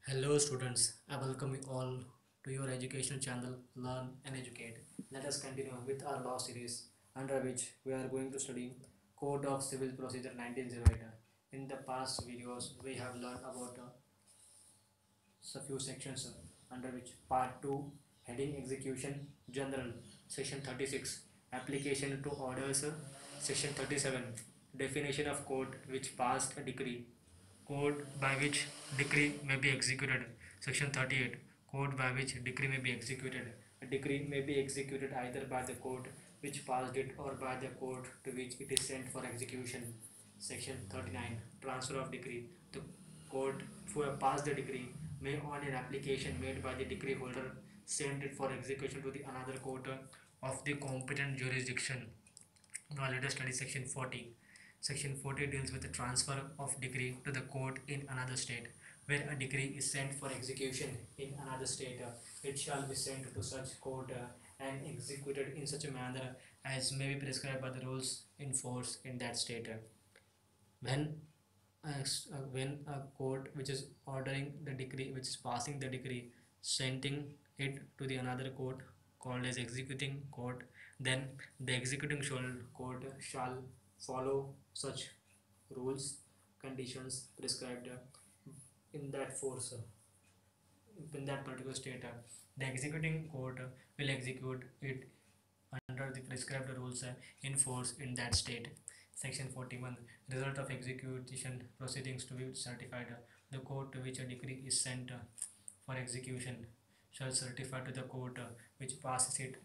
Hello students, I welcome you all to your educational channel Learn and Educate. Let us continue with our law series under which we are going to study Code of Civil Procedure 1908. In the past videos we have learned about a few sections under which part 2 heading execution general section 36 application to orders section 37 definition of code which passed a decree code by which decree may be executed section 38 code by which decree may be executed a decree may be executed either by the court which passed it or by the court to which it is sent for execution section 39 transfer of decree the court who have passed the decree may on an application made by the decree holder send it for execution to the another court of the competent jurisdiction. Now let us study section 40. Section 40 deals with the transfer of decree to the court in another state. Where a decree is sent for execution in another state, it shall be sent to such court and executed in such a manner as may be prescribed by the rules in force in that state. When when a court which is ordering the decree, which is passing the decree, sending it to the another court called as executing court, then the executing court shall follow such rules, conditions prescribed in that force in that particular state. The executing court will execute it under the prescribed rules in force in that state. Section 41. Result of execution proceedings to be certified. The court to which a decree is sent for execution shall certify to the court which passes it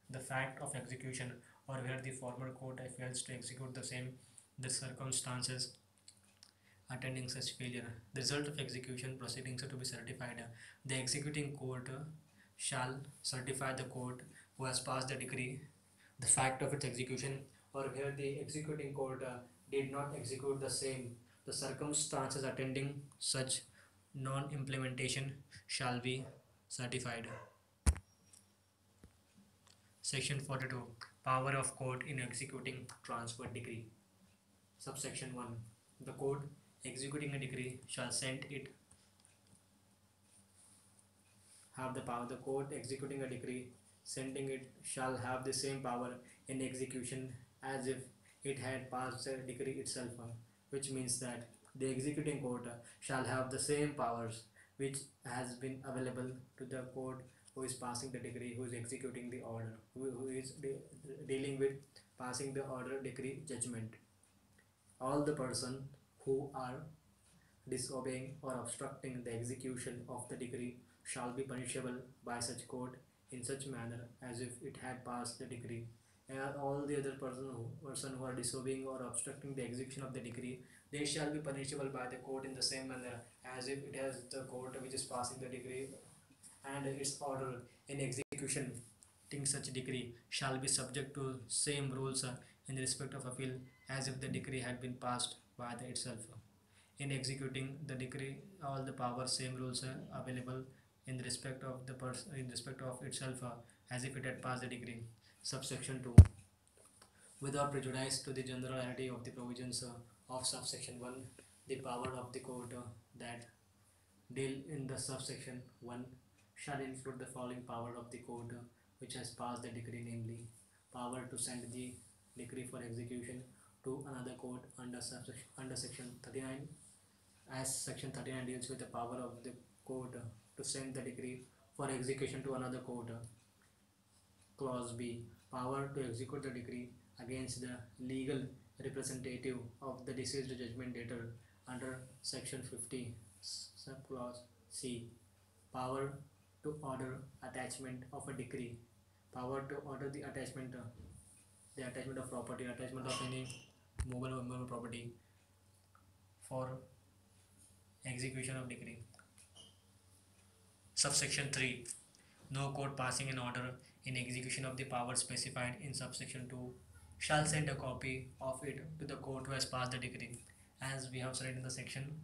the fact of execution, or where the former court fails to execute the same, the circumstances attending such failure. The result of execution proceedings are to be certified. The executing court shall certify the court who has passed the decree the fact of its execution, or where the executing court did not execute the same, the circumstances attending such non-implementation shall be certified. Section 42. Power of court in executing transfer decree. Subsection 1. The court executing a decree shall send it have the power. The court executing a decree sending it shall have the same power in execution as if it had passed the decree itself, which means that the executing court shall have the same powers which has been available to the court who is passing the decree, who is executing the order, who is dealing with passing the order, decree, judgment. All the person who are disobeying or obstructing the execution of the decree shall be punishable by such court in such manner as if it had passed the decree. And all the other person who are disobeying or obstructing the execution of the decree, they shall be punishable by the court in the same manner as if it has the court which is passing the decree and its order in execution. Such decree shall be subject to same rules in respect of appeal as if the decree had been passed by the itself. In executing the decree, all the power same rules are available in respect of the person in respect of itself as if it had passed the decree. Subsection 2. Without prejudice to the generality of the provisions of subsection 1, the power of the court that deal in the subsection 1 shall include the following power of the court which has passed the decree, namely power to send the decree for execution to another court under section 39, as section 39 deals with the power of the court to send the decree for execution to another court. Clause B. Power to execute the decree against the legal representative of the deceased judgment debtor under section 50, subclause C. Power to order attachment of a decree. Power to order the attachment of property, attachment of any movable or immovable property for execution of decree. Subsection 3. No court passing an order in execution of the power specified in subsection 2 shall send a copy of it to the court who has passed the decree. As we have said in the section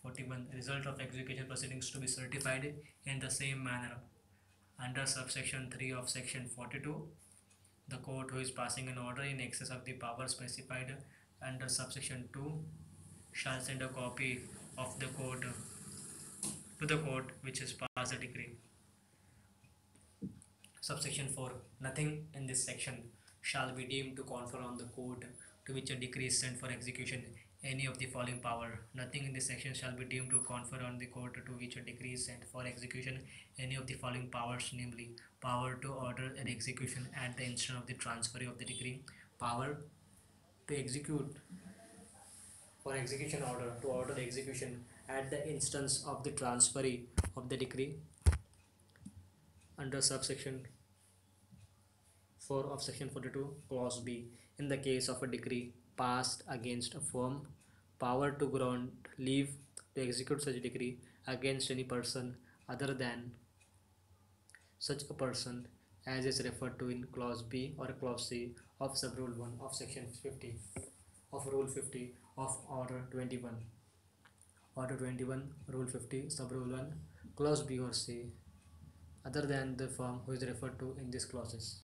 41, result of execution proceedings to be certified in the same manner. Under subsection 3 of section 42, the court who is passing an order in excess of the power specified under subsection 2 shall send a copy of the court to the court which has passed the decree. Subsection 4. Nothing in this section shall be deemed to confer on the court to which a decree is sent for execution any of the following power. Nothing in this section shall be deemed to confer on the court to which a decree is sent for execution any of the following powers, namely power to order an execution at the instant of the transfer of the decree, power to execute for execution order to order execution at the instance of the transferee of the decree under subsection 4 of section 42 clause B. In the case of a decree passed against a firm, power to grant leave to execute such decree against any person other than such a person as is referred to in clause B or clause C of sub rule 1 of section 50 of rule 50 of order 21. Order 21 rule 50 sub rule 1 clause B or C other than the firm who is referred to in these clauses.